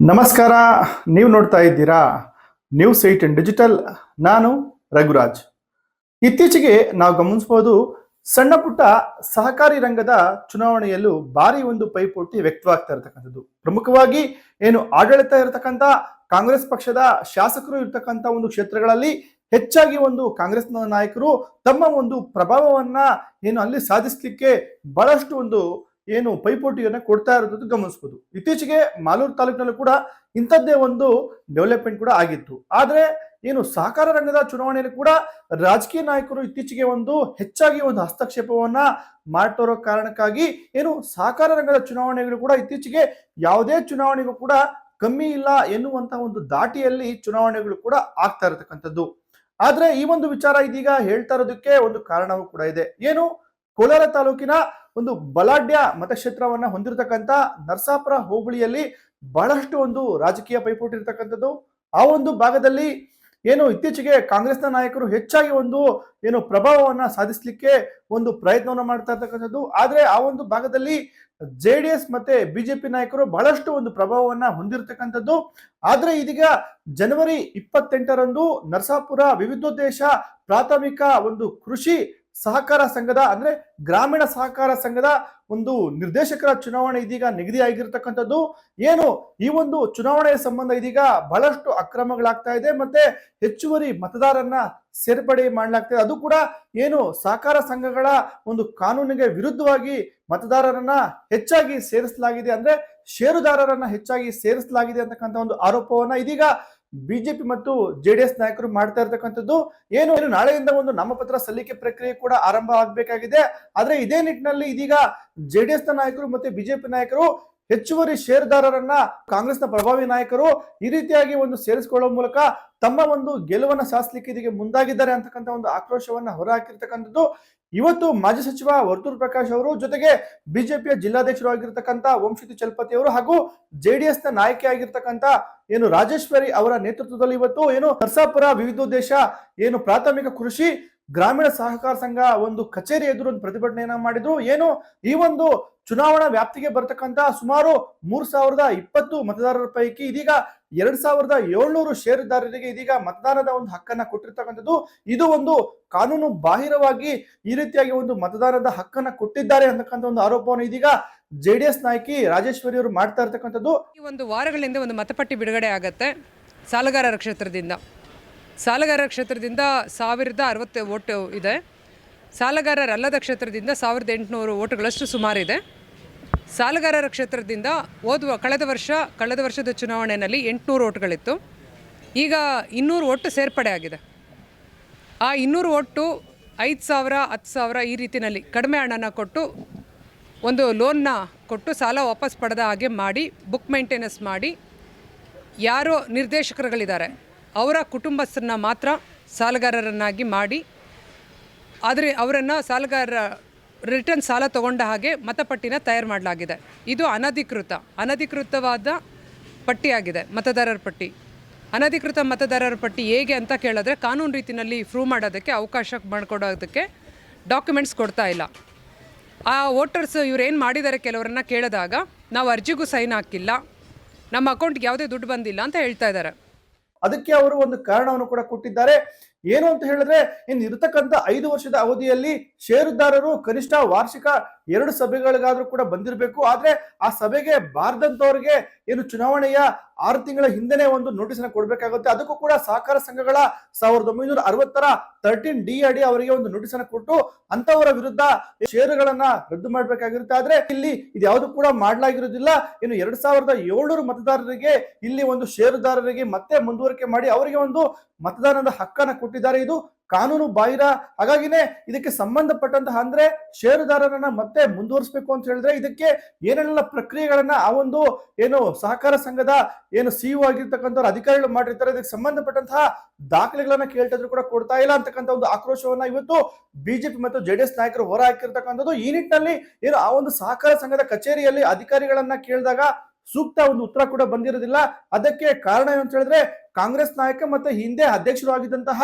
ನಮಸ್ಕಾರ. ನೀವು ನೋಡ್ತಾ ಇದ್ದೀರಾ ನ್ಯೂಸ್ 18 ಡಿಜಿಟಲ್. ನಾನು ರಘುರಾಜ್. ಇತ್ತೀಚೆಗೆ ನಾವು ಗಮನಿಸಬಹುದು, ಸಣ್ಣ ಪುಟ್ಟ ಸಹಕಾರಿ ರಂಗದ ಚುನಾವಣೆಯಲ್ಲೂ ಭಾರಿ ಒಂದು ಪೈಪೋಟಿ ವ್ಯಕ್ತವಾಗ್ತಾ ಇರತಕ್ಕಂಥದ್ದು. ಪ್ರಮುಖವಾಗಿ ಏನು ಆಡಳಿತ ಇರತಕ್ಕಂಥ ಕಾಂಗ್ರೆಸ್ ಪಕ್ಷದ ಶಾಸಕರು ಇರತಕ್ಕಂಥ ಒಂದು ಕ್ಷೇತ್ರಗಳಲ್ಲಿ ಹೆಚ್ಚಾಗಿ ಒಂದು ಕಾಂಗ್ರೆಸ್ನ ನಾಯಕರು ತಮ್ಮ ಒಂದು ಪ್ರಭಾವವನ್ನ ಏನು ಅಲ್ಲಿ ಸಾಧಿಸಲಿಕ್ಕೆ ಬಹಳಷ್ಟು ಒಂದು ಏನು ಪೈಪೋಟಿಯನ್ನ ಕೊಡ್ತಾ ಇರೋದು ಗಮನಿಸಬಹುದು. ಇತ್ತೀಚೆಗೆ ಮಾಲೂರು ತಾಲೂಕಿನಲ್ಲೂ ಕೂಡ ಇಂಥದ್ದೇ ಒಂದು ಡೆವಲಪ್ಮೆಂಟ್ ಕೂಡ ಆಗಿತ್ತು. ಆದ್ರೆ ಏನು ಸಹಕಾರ ರಂಗದ ಚುನಾವಣೆಯಲ್ಲಿ ಕೂಡ ರಾಜಕೀಯ ನಾಯಕರು ಇತ್ತೀಚೆಗೆ ಒಂದು ಹೆಚ್ಚಾಗಿ ಒಂದು ಹಸ್ತಕ್ಷೇಪವನ್ನ ಮಾಡ್ತಿರೋ ಕಾರಣಕ್ಕಾಗಿ ಏನು ಸಹಕಾರ ರಂಗದ ಚುನಾವಣೆಗಳು ಕೂಡ ಇತ್ತೀಚೆಗೆ ಯಾವುದೇ ಚುನಾವಣೆಗೂ ಕೂಡ ಕಮ್ಮಿ ಇಲ್ಲ ಎನ್ನುವಂತಹ ಒಂದು ದಾಟಿಯಲ್ಲಿ ಚುನಾವಣೆಗಳು ಕೂಡ ಆಗ್ತಾ ಇರತಕ್ಕಂಥದ್ದು. ಆದ್ರೆ ಈ ಒಂದು ವಿಚಾರ ಇದೀಗ ಹೇಳ್ತಾ ಇರೋದಕ್ಕೆ ಒಂದು ಕಾರಣವೂ ಕೂಡ ಇದೆ. ಏನು ಕೋಲಾರ ತಾಲೂಕಿನ ಒಂದು ಬಲಾಢ್ಯ ಮತಕ್ಷೇತ್ರವನ್ನ ಹೊಂದಿರತಕ್ಕಂತ ನರಸಾಪುರ ಹೋಬಳಿಯಲ್ಲಿ ಬಹಳಷ್ಟು ಒಂದು ರಾಜಕೀಯ ಪೈಪೋಟಿ ಇರತಕ್ಕಂಥದ್ದು. ಆ ಒಂದು ಭಾಗದಲ್ಲಿ ಏನು ಇತ್ತೀಚೆಗೆ ಕಾಂಗ್ರೆಸ್ನ ನಾಯಕರು ಹೆಚ್ಚಾಗಿ ಒಂದು ಏನು ಪ್ರಭಾವವನ್ನ ಸಾಧಿಸಲಿಕ್ಕೆ ಒಂದು ಪ್ರಯತ್ನವನ್ನ ಮಾಡ್ತಾ ಇರ್ತಕ್ಕಂಥದ್ದು. ಆದ್ರೆ ಆ ಒಂದು ಭಾಗದಲ್ಲಿ JDS ಮತ್ತೆ ಬಿಜೆಪಿ ನಾಯಕರು ಬಹಳಷ್ಟು ಒಂದು ಪ್ರಭಾವವನ್ನ ಹೊಂದಿರತಕ್ಕಂಥದ್ದು. ಆದ್ರೆ ಇದೀಗ ಜನವರಿ 28ರಂದು ನರಸಾಪುರ ವಿವಿಧೋದ್ದೇಶ ಪ್ರಾಥಮಿಕ ಒಂದು ಕೃಷಿ ಸಹಕಾರ ಸಂಘದ ಅಂದ್ರೆ ಗ್ರಾಮೀಣ ಸಹಕಾರ ಸಂಘದ ಒಂದು ನಿರ್ದೇಶಕರ ಚುನಾವಣೆ ಇದೀಗ ನಿಗದಿ ಆಗಿರ್ತಕ್ಕಂಥದ್ದು. ಏನು ಈ ಒಂದು ಚುನಾವಣೆಯ ಸಂಬಂಧ ಇದೀಗ ಬಹಳಷ್ಟು ಅಕ್ರಮಗಳಾಗ್ತಾ ಇದೆ, ಮತ್ತೆ ಹೆಚ್ಚುವರಿ ಮತದಾರರನ್ನ ಸೇರ್ಪಡೆ ಮಾಡಲಾಗ್ತದೆ. ಅದು ಕೂಡ ಏನು ಸಹಕಾರ ಸಂಘಗಳ ಒಂದು ಕಾನೂನಿಗೆ ವಿರುದ್ಧವಾಗಿ ಮತದಾರರನ್ನ ಹೆಚ್ಚಾಗಿ ಸೇರಿಸಲಾಗಿದೆ, ಅಂದ್ರೆ ಷೇರುದಾರರನ್ನ ಹೆಚ್ಚಾಗಿ ಸೇರಿಸಲಾಗಿದೆ ಅಂತಕ್ಕಂಥ ಒಂದು ಆರೋಪವನ್ನ ಇದೀಗ ಬಿಜೆಪಿ ಮತ್ತು JDS ನಾಯಕರು ಮಾಡ್ತಾ ಇರ್ತಕ್ಕಂಥದ್ದು. ಏನು ನಾಳೆಯಿಂದ ಒಂದು ನಾಮಪತ್ರ ಸಲ್ಲಿಕೆ ಪ್ರಕ್ರಿಯೆ ಕೂಡ ಆರಂಭ ಆಗಬೇಕಾಗಿದೆ. ಆದ್ರೆ ಇದೇ ನಿಟ್ಟಿನಲ್ಲಿ ಇದೀಗ JDS ನ ನಾಯಕರು ಮತ್ತೆ ಬಿಜೆಪಿ ನಾಯಕರು ಹೆಚ್ಚುವರಿ ಷೇರುದಾರರನ್ನ ಕಾಂಗ್ರೆಸ್ನ ಪ್ರಭಾವಿ ನಾಯಕರು ಈ ರೀತಿಯಾಗಿ ಒಂದು ಸೇರಿಸಿಕೊಳ್ಳುವ ಮೂಲಕ ತಮ್ಮ ಒಂದು ಗೆಲುವನ್ನ ಸಾಧಿಸಲಿಕ್ಕೆ ಇದೀಗ ಮುಂದಾಗಿದ್ದಾರೆ ಅಂತಕ್ಕಂಥ ಒಂದು ಆಕ್ರೋಶವನ್ನ ಹೊರಹಾಕಿರ್ತಕ್ಕಂಥದ್ದು. ಇವತ್ತು ಮಾಜಿ ಸಚಿವ ವರ್ತೂರ್ ಪ್ರಕಾಶ್ ಅವರು ಜೊತೆಗೆ ಬಿಜೆಪಿಯ ಜಿಲ್ಲಾಧ್ಯಕ್ಷರು ಆಗಿರ್ತಕ್ಕಂಥ ವಂಶಿತಿ ಚಲಪತಿ ಅವರು ಹಾಗೂ JDS ನ ನಾಯಕಿ ಆಗಿರ್ತಕ್ಕಂಥ ಏನು ರಾಜೇಶ್ವರಿ ಅವರ ನೇತೃತ್ವದಲ್ಲಿ ಇವತ್ತು ಏನು ನರಸಾಪುರ ವಿವಿಧೋದ್ದೇಶ ಏನು ಪ್ರಾಥಮಿಕ ಕೃಷಿ ಗ್ರಾಮೀಣ ಸಹಕಾರ ಸಂಘ ಒಂದು ಕಚೇರಿ ಎದುರು ಒಂದು ಪ್ರತಿಭಟನೆಯನ್ನ ಮಾಡಿದ್ರು. ಏನು ಈ ಒಂದು ಚುನಾವಣಾ ವ್ಯಾಪ್ತಿಗೆ ಬರ್ತಕ್ಕಂತ ಸುಮಾರು 3020 ಮತದಾರರ ಪೈಕಿ ಇದೀಗ 2700 ಷೇರುದಾರರಿಗೆ ಇದೀಗ ಮತದಾನದ ಒಂದು ಹಕ್ಕನ್ನ ಕೊಟ್ಟಿರ್ತಕ್ಕಂಥದ್ದು. ಇದು ಒಂದು ಕಾನೂನು ಬಾಹಿರವಾಗಿ ಈ ರೀತಿಯಾಗಿ ಒಂದು ಮತದಾನದ ಹಕ್ಕನ್ನ ಕೊಟ್ಟಿದ್ದಾರೆ ಅಂತಕ್ಕಂಥ ಒಂದು ಆರೋಪವನ್ನು ಇದೀಗ JDS ನಾಯಕಿ ರಾಜೇಶ್ವರಿ ಅವರು ಮಾಡ್ತಾ ಇರ್ತಕ್ಕಂಥದ್ದು. ಈ ಒಂದು ವಾರಗಳಿಂದ ಒಂದು ಮತಪಟ್ಟಿ ಬಿಡುಗಡೆ ಆಗತ್ತೆ ಸಾಲಗಾರರ ಕ್ಷೇತ್ರದಿಂದ. ಸಾಲಗಾರರ ಕ್ಷೇತ್ರದಿಂದ 1060 ಓಟು ಇದೆ. ಸಾಲಗಾರರಲ್ಲದ ಕ್ಷೇತ್ರದಿಂದ 1800 ಓಟುಗಳಷ್ಟು ಸುಮಾರಿದೆ. ಸಾಲಗಾರರ ಕ್ಷೇತ್ರದಿಂದ ಕಳೆದ ವರ್ಷದ ಚುನಾವಣೆಯಲ್ಲಿ 800 ಓಟುಗಳಿತ್ತು. ಈಗ 200 ಓಟು ಸೇರ್ಪಡೆ ಆಗಿದೆ. ಆ 200 ಓಟು 5000 10,000 ಈ ರೀತಿಯಲ್ಲಿ ಕಡಿಮೆ ಹಣನ ಕೊಟ್ಟು ಒಂದು ಲೋನ್ನ ಕೊಟ್ಟು ಸಾಲ ವಾಪಸ್ ಪಡೆದ ಹಾಗೆ ಮಾಡಿ ಬುಕ್ ಮೇಂಟೆನೆನ್ಸ್ ಮಾಡಿ ಯಾರೋ ನಿರ್ದೇಶಕರುಗಳಿದ್ದಾರೆ ಅವರ ಕುಟುಂಬಸ್ಥರನ್ನ ಮಾತ್ರ ಸಾಲಗಾರರನ್ನಾಗಿ ಮಾಡಿ ಆದರೆ ಅವರನ್ನು ರಿಟರ್ನ್ ಸಾಲ ತಗೊಂಡ ಹಾಗೆ ಮತಪಟ್ಟಿನ ತಯಾರು ಮಾಡಲಾಗಿದೆ. ಇದು ಅನಧಿಕೃತವಾದ ಪಟ್ಟಿಯಾಗಿದೆ. ಮತದಾರರ ಪಟ್ಟಿ ಅನಧಿಕೃತ ಮತದಾರರ ಪಟ್ಟಿ ಹೇಗೆ ಅಂತ ಕೇಳಿದ್ರೆ ಕಾನೂನು ರೀತಿಯಲ್ಲಿ ಪ್ರೂವ್ ಮಾಡೋದಕ್ಕೆ ಅವಕಾಶ ಮಾಡಿಕೊಡೋದಕ್ಕೆ ಡಾಕ್ಯುಮೆಂಟ್ಸ್ ಕೊಡ್ತಾ ಇಲ್ಲ. ಆ ವೋಟರ್ಸ್ ಇವ್ರೇನು ಮಾಡಿದ್ದಾರೆ ಕೆಲವರನ್ನ ಕೇಳಿದಾಗ ನಾವು ಅರ್ಜಿಗೂ ಸೈನ್ ಹಾಕಿಲ್ಲ, ನಮ್ಮ ಅಕೌಂಟ್ಗೆ ಯಾವುದೇ ದುಡ್ಡು ಬಂದಿಲ್ಲ ಅಂತ ಹೇಳ್ತಾ ಇದ್ದಾರೆ. ಅದಕ್ಕೆ ಅವರು ಒಂದು ಕಾರಣವನ್ನು ಕೂಡ ಕೊಟ್ಟಿದ್ದಾರೆ. ಏನು ಅಂತ ಹೇಳಿದ್ರೆ ಇನ್ನು ಇರತಕ್ಕಂತ 5 ವರ್ಷದ ಅವಧಿಯಲ್ಲಿ ಷೇರುದಾರರು ಕನಿಷ್ಠ ವಾರ್ಷಿಕ 2 ಸಭೆಗಳಿಗಾದ್ರೂ ಕೂಡ ಬಂದಿರಬೇಕು. ಆದ್ರೆ ಆ ಸಭೆಗೆ ಬಾರದಂತವ್ರಿಗೆ ಏನು ಚುನಾವಣೆಯ 6 ತಿಂಗಳ ಹಿಂದೆನೆ ಒಂದು ನೋಟಿಸ್ ಅನ್ನು ಕೊಡ್ಬೇಕಾಗುತ್ತೆ. ಅದಕ್ಕೂ ಕೂಡ ಸಹಕಾರ ಸಂಘಗಳ 1960ರ 13D ಅಡಿ ಅವರಿಗೆ ಒಂದು ನೋಟಿಸ್ ಅನ್ನು ಕೊಟ್ಟು ಅಂತವರ ವಿರುದ್ಧ ಷೇರುಗಳನ್ನ ರದ್ದು ಮಾಡಬೇಕಾಗಿರುತ್ತೆ. ಆದ್ರೆ ಇಲ್ಲಿ ಇದು ಯಾವುದು ಕೂಡ ಮಾಡಲಾಗಿರೋದಿಲ್ಲ. ಇನ್ನು 2700 ಮತದಾರರಿಗೆ ಇಲ್ಲಿ ಒಂದು ಷೇರುದಾರರಿಗೆ ಮತ್ತೆ ಮುಂದುವರಿಕೆ ಮಾಡಿ ಅವರಿಗೆ ಒಂದು ಮತದಾನದ ಹಕ್ಕನ್ನ ಕೊಟ್ಟಿದ್ದಾರೆ. ಇದು ಕಾನೂನು ಬಾಹಿರ. ಹಾಗಾಗಿನೇ ಇದಕ್ಕೆ ಸಂಬಂಧಪಟ್ಟಂತಹ ಅಂದ್ರೆ ಷೇರುದಾರರನ್ನ ಮತ್ತೆ ಮುಂದುವರಿಸಬೇಕು ಅಂತ ಹೇಳಿದ್ರೆ ಇದಕ್ಕೆ ಏನೆಲ್ಲ ಪ್ರಕ್ರಿಯೆಗಳನ್ನ ಆ ಒಂದು ಏನು ಸಹಕಾರ ಸಂಘದ ಏನು CEO ಆಗಿರ್ತಕ್ಕಂಥವ್ರು ಅಧಿಕಾರಿಗಳು ಮಾಡಿರ್ತಾರೆ, ಇದಕ್ಕೆ ಸಂಬಂಧಪಟ್ಟಂತಹ ದಾಖಲೆಗಳನ್ನ ಕೇಳ್ತಿದ್ರು ಕೂಡ ಕೊಡ್ತಾ ಇಲ್ಲ ಅಂತಕ್ಕಂಥ ಒಂದು ಆಕ್ರೋಶವನ್ನ ಇವತ್ತು ಬಿಜೆಪಿ ಮತ್ತು JDS ನಾಯಕರು ಹೊರ ಹಾಕಿರ್ತಕ್ಕಂಥದ್ದು. ಈ ನಿಟ್ಟಿನಲ್ಲಿ ಏನು ಆ ಒಂದು ಸಹಕಾರ ಸಂಘದ ಕಚೇರಿಯಲ್ಲಿ ಅಧಿಕಾರಿಗಳನ್ನ ಕೇಳಿದಾಗ ಸೂಕ್ತ ಒಂದು ಉತ್ತರ ಕೂಡ ಬಂದಿರೋದಿಲ್ಲ. ಅದಕ್ಕೆ ಕಾರಣ ಏನು ಅಂತ ಹೇಳಿದ್ರೆ ಕಾಂಗ್ರೆಸ್ ನಾಯಕ ಮತ್ತೆ ಹಿಂದೆ ಅಧ್ಯಕ್ಷರು ಆಗಿದ್ದಂತಹ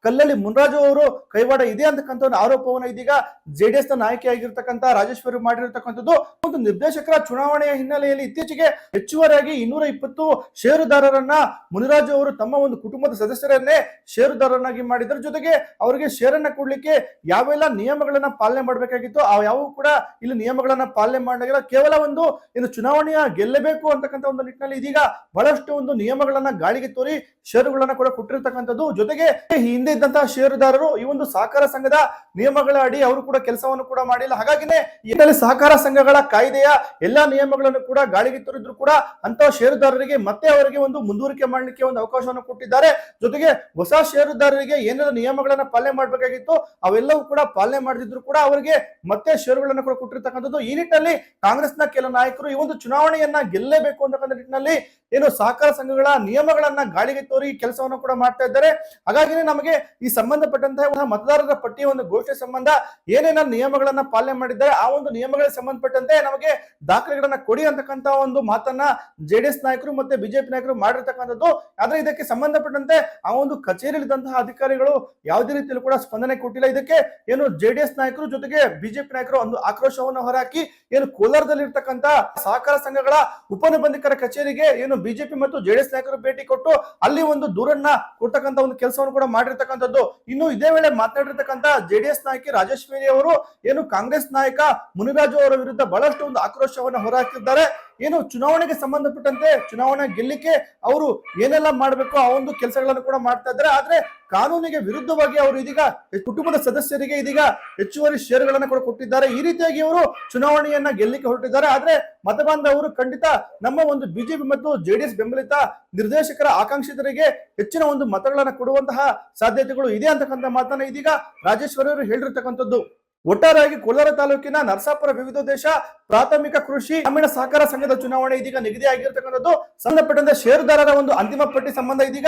ಕಲ್ಲಲ್ಲಿ ಮುನ್ರಾಜು ಅವರು ಕೈವಾಡ ಇದೆ ಅಂತಕ್ಕಂಥ ಒಂದು ಆರೋಪವನ್ನು ಇದೀಗ ಜೆಡಿಎಸ್ ನ ನಾಯಕಿಯಾಗಿರ್ತಕ್ಕಂಥ ರಾಜೇಶ್ವರಿ ಮಾಡಿರ್ತಕ್ಕಂಥದ್ದು. ಒಂದು ನಿರ್ದೇಶಕರ ಚುನಾವಣೆಯ ಹಿನ್ನೆಲೆಯಲ್ಲಿ ಇತ್ತೀಚೆಗೆ ಹೆಚ್ಚುವರಿಯಾಗಿ 220 ಷೇರುದಾರರನ್ನ ಮುನಿರಾಜು ಅವರು ತಮ್ಮ ಒಂದು ಕುಟುಂಬದ ಸದಸ್ಯರನ್ನೇ ಷೇರುದಾರರನ್ನಾಗಿ ಮಾಡಿದ್ರ ಜೊತೆಗೆ ಅವರಿಗೆ ಶೇರನ್ನ ಕೊಡ್ಲಿಕ್ಕೆ ಯಾವೆಲ್ಲ ನಿಯಮಗಳನ್ನ ಪಾಲನೆ ಮಾಡಬೇಕಾಗಿತ್ತು ಆ ಯಾವ ಕೂಡ ಇಲ್ಲಿ ನಿಯಮಗಳನ್ನ ಪಾಲನೆ ಮಾಡಿಲ್ಲ. ಕೇವಲ ಒಂದು ಇನ್ನು ಚುನಾವಣೆಯ ಗೆಲ್ಲಬೇಕು ಅಂತಕ್ಕಂಥ ಒಂದು ನಿಟ್ಟಿನಲ್ಲಿ ಇದೀಗ ಬಹಳಷ್ಟು ಒಂದು ನಿಯಮಗಳನ್ನ ಗಾಳಿಗೆ ತೋರಿ ಷೇರುಗಳನ್ನ ಕೂಡ ಕೊಟ್ಟಿರ್ತಕ್ಕಂಥದ್ದು. ಜೊತೆಗೆ ಹಿಂದೆ ಇದ್ದಂತಹ ಷೇರುದಾರರು ಈ ಒಂದು ಸಹಕಾರ ಸಂಘದ ನಿಯಮಗಳ ಅಡಿ ಅವರು ಕೂಡ ಕೆಲಸವನ್ನು ಕೂಡ ಮಾಡಿಲ್ಲ. ಹಾಗಾಗಿನೇ ಇದರಲ್ಲಿ ಸಹಕಾರ ಸಂಘಗಳ ಕಾಯ್ದೆಯ ಎಲ್ಲಾ ನಿಯಮಗಳನ್ನು ಕೂಡ ಗಾಳಿಗೆ ತೋರಿದ್ರು ಕೂಡ ಅಂತ ಷೇರುದಾರರಿಗೆ ಮತ್ತೆ ಅವರಿಗೆ ಒಂದು ಮುಂದುವರಿಕೆ ಮಾಡಲಿಕ್ಕೆ ಒಂದು ಅವಕಾಶವನ್ನು ಕೊಟ್ಟಿದ್ದಾರೆ. ಜೊತೆಗೆ ಹೊಸ ಷೇರುದಾರರಿಗೆ ಏನೆಲ್ಲ ನಿಯಮಗಳನ್ನ ಪಾಲನೆ ಮಾಡಬೇಕಾಗಿತ್ತು ಅವೆಲ್ಲವೂ ಕೂಡ ಪಾಲನೆ ಮಾಡದಿದ್ರು ಕೂಡ ಅವರಿಗೆ ಮತ್ತೆ ಷೇರುಗಳನ್ನ ಕೂಡ ಕೊಟ್ಟಿರ್ತಕ್ಕಂಥದ್ದು. ಈ ನಿಟ್ಟಿನಲ್ಲಿ ಕಾಂಗ್ರೆಸ್ನ ಕೆಲ ನಾಯಕರು ಈ ಒಂದು ಚುನಾವಣೆಯನ್ನ ಗೆಲ್ಲೇಬೇಕು ಅಂತಕ್ಕಂಥ ನಿಟ್ಟಿನಲ್ಲಿ ಏನು ಸಹಕಾರ ಸಂಘಗಳ ನಿಯಮಗಳನ್ನ ಗಾಳಿಗೆ ತೋರಿ ಕೆಲಸವನ್ನು ಕೂಡ ಮಾಡ್ತಾ ಇದ್ದಾರೆ. ಹಾಗಾಗಿನೇ ನಮಗೆ ಈ ಸಂಬಂಧಪಟ್ಟಂತಹ ಮತದಾರರ ಪಟ್ಟಿಯ ಒಂದು ಘೋಷಣೆ ಸಂಬಂಧ ಏನೇನ ನಿಯಮಗಳನ್ನ ಪಾಲನೆ ಮಾಡಿದ್ದಾರೆ ಆ ಒಂದು ನಿಯಮಗಳಿಗೆ ಸಂಬಂಧಪಟ್ಟಂತೆ ನಮಗೆ ದಾಖಲೆಗಳನ್ನ ಕೊಡಿ ಅಂತಕ್ಕಂತ ಒಂದು ಮಾತನ್ನ ಜೆಡಿಎಸ್ ನಾಯಕರು ಮತ್ತೆ ಬಿಜೆಪಿ ನಾಯಕರು ಮಾಡಿರ್ತಕ್ಕಂಥದ್ದು. ಆದ್ರೆ ಇದಕ್ಕೆ ಸಂಬಂಧಪಟ್ಟಂತೆ ಆ ಒಂದು ಕಚೇರಿಯಲ್ಲಿದ್ದಂತಹ ಅಧಿಕಾರಿಗಳು ಯಾವುದೇ ರೀತಿಯಲ್ಲೂ ಕೂಡ ಸ್ಪಂದನೆ ಕೊಟ್ಟಿಲ್ಲ. ಇದಕ್ಕೆ ಏನು ಜೆಡಿಎಸ್ ನಾಯಕರು ಜೊತೆಗೆ ಬಿಜೆಪಿ ನಾಯಕರು ಒಂದು ಆಕ್ರೋಶವನ್ನು ಹೊರಹಾಕಿ ಏನು ಕೋಲಾರದಲ್ಲಿ ಇರ್ತಕ್ಕಂಥ ಸಹಕಾರ ಸಂಘಗಳ ಉಪನಿಬಂಧಕರ ಕಚೇರಿಗೆ ಏನು ಬಿಜೆಪಿ ಮತ್ತು ಜೆಡಿಎಸ್ ನಾಯಕರು ಭೇಟಿ ಕೊಟ್ಟು ಅಲ್ಲಿ ಒಂದು ದೂರನ್ನ ಕೊಡ್ತಕ್ಕಂಥ ಒಂದು ಕೆಲಸವನ್ನು ಕೂಡ ಮಾಡಿರ್ತಕ್ಕಂಥದ್ದು. ಇನ್ನು ಇದೇ ವೇಳೆ ಮಾತನಾಡಿರ್ತಕ್ಕಂಥ ಜೆಡಿಎಸ್ ನಾಯಕಿ ರಾಜೇಶ್ವರಿ ಅವರು ಏನು ಕಾಂಗ್ರೆಸ್ ನಾಯಕ ಮುನಿರಾಜು ಅವರ ವಿರುದ್ಧ ಬಹಳಷ್ಟು ಒಂದು ಆಕ್ರೋಶವನ್ನು ಹೊರಹಾಕಿದ್ದಾರೆ. ಏನು ಚುನಾವಣೆಗೆ ಸಂಬಂಧಪಟ್ಟಂತೆ ಚುನಾವಣೆ ಗೆಲ್ಲಿಕ್ಕೆ ಅವರು ಏನೆಲ್ಲ ಮಾಡಬೇಕು ಆ ಒಂದು ಕೆಲಸಗಳನ್ನು ಕೂಡ ಮಾಡ್ತಾ ಇದ್ದಾರೆ. ಆದ್ರೆ ಕಾನೂನಿಗೆ ವಿರುದ್ಧವಾಗಿ ಅವರು ಇದೀಗ ಕುಟುಂಬದ ಸದಸ್ಯರಿಗೆ ಇದೀಗ ಹೆಚ್ಚುವರಿ ಷೇರುಗಳನ್ನು ಕೂಡ ಕೊಟ್ಟಿದ್ದಾರೆ. ಈ ರೀತಿಯಾಗಿ ಅವರು ಚುನಾವಣೆಯನ್ನ ಗೆಲ್ಲಿಕ್ಕೆ ಹೊರಟಿದ್ದಾರೆ. ಆದ್ರೆ ಮತಬಾಂಧವರು ಖಂಡಿತ ನಮ್ಮ ಒಂದು ಬಿಜೆಪಿ ಮತ್ತು ಜೆಡಿಎಸ್ ಬೆಂಬಲಿತ ನಿರ್ದೇಶಕರ ಆಕಾಂಕ್ಷಿತರಿಗೆ ಹೆಚ್ಚಿನ ಒಂದು ಮತಗಳನ್ನ ಕೊಡುವಂತಹ ಸಾಧ್ಯತೆಗಳು ಇದೆ ಅಂತಕ್ಕಂಥ ಮಾತನ್ನ ಇದೀಗ ರಾಜೇಶ್ವರಿ ಅವರು ಹೇಳಿರ್ತಕ್ಕಂಥದ್ದು. ಒಟ್ಟಾರೆಯಾಗಿ ಕೋಲಾರ ತಾಲೂಕಿನ ನರಸಾಪುರ ವಿವಿಧೋದ್ದೇಶ ಪ್ರಾಥಮಿಕ ಕೃಷಿ ಗ್ರಾಮೀಣ ಸಹಕಾರ ಸಂಘದ ಚುನಾವಣೆ ಇದೀಗ ನಿಗದಿಯಾಗಿರ್ತಕ್ಕಂಥದ್ದು. ಸಂಬಂಧಪಟ್ಟಂತೆ ಷೇರುದಾರರ ಒಂದು ಅಂತಿಮ ಪಟ್ಟಿ ಸಂಬಂಧ ಇದೀಗ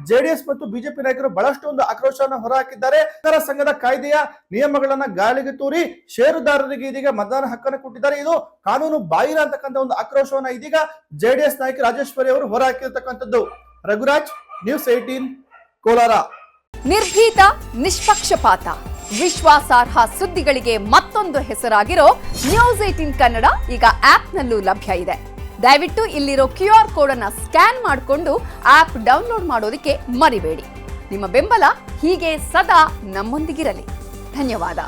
ಜೆಡಿಎಸ್ ಮತ್ತು ಬಿಜೆಪಿ ನಾಯಕರು ಬಹಳಷ್ಟು ಒಂದು ಆಕ್ರೋಶವನ್ನು ಹೊರಹಾಕಿದ್ದಾರೆ. ಸಹಕಾರ ಸಂಘದ ಕಾಯ್ದೆಯ ನಿಯಮಗಳನ್ನ ಗಾಳಿಗೆ ತೂರಿ ಷೇರುದಾರರಿಗೆ ಇದೀಗ ಮತದಾನ ಹಕ್ಕನ್ನು ಕೊಟ್ಟಿದ್ದಾರೆ. ಇದು ಕಾನೂನು ಬಾಹಿರ ಅಂತಕ್ಕಂಥ ಒಂದು ಆಕ್ರೋಶವನ್ನ ಇದೀಗ ಜೆಡಿಎಸ್ ನಾಯಕ ರಾಜೇಶ್ವರಿ ಅವರು ಹೊರಹಾಕಿರ್ತಕ್ಕಂಥದ್ದು. ರಘುರಾಜ್, ನ್ಯೂಸ್ 18 ಕೋಲಾರ. ನಿರ್ಭೀತ, ನಿಷ್ಪಕ್ಷಪಾತ, ವಿಶ್ವಾಸಾರ್ಹ ಸುದ್ದಿಗಳಿಗೆ ಮತ್ತೊಂದು ಹೆಸರಾಗಿರೋ ನ್ಯೂಸ್ 18 ಕನ್ನಡ ಈಗ ಆಪ್ನಲ್ಲೂ ಲಭ್ಯ ಇದೆ. ದಯವಿಟ್ಟು ಇಲ್ಲಿರೋ QR ಕೋಡ್ ಅನ್ನ ಸ್ಕ್ಯಾನ್ ಮಾಡಿಕೊಂಡು ಆಪ್ ಡೌನ್ಲೋಡ್ ಮಾಡೋದಕ್ಕೆ ಮರಿಬೇಡಿ. ನಿಮ್ಮ ಬೆಂಬಲ ಹೀಗೆ ಸದಾ ನಮ್ಮೊಂದಿಗಿರಲಿ. ಧನ್ಯವಾದ.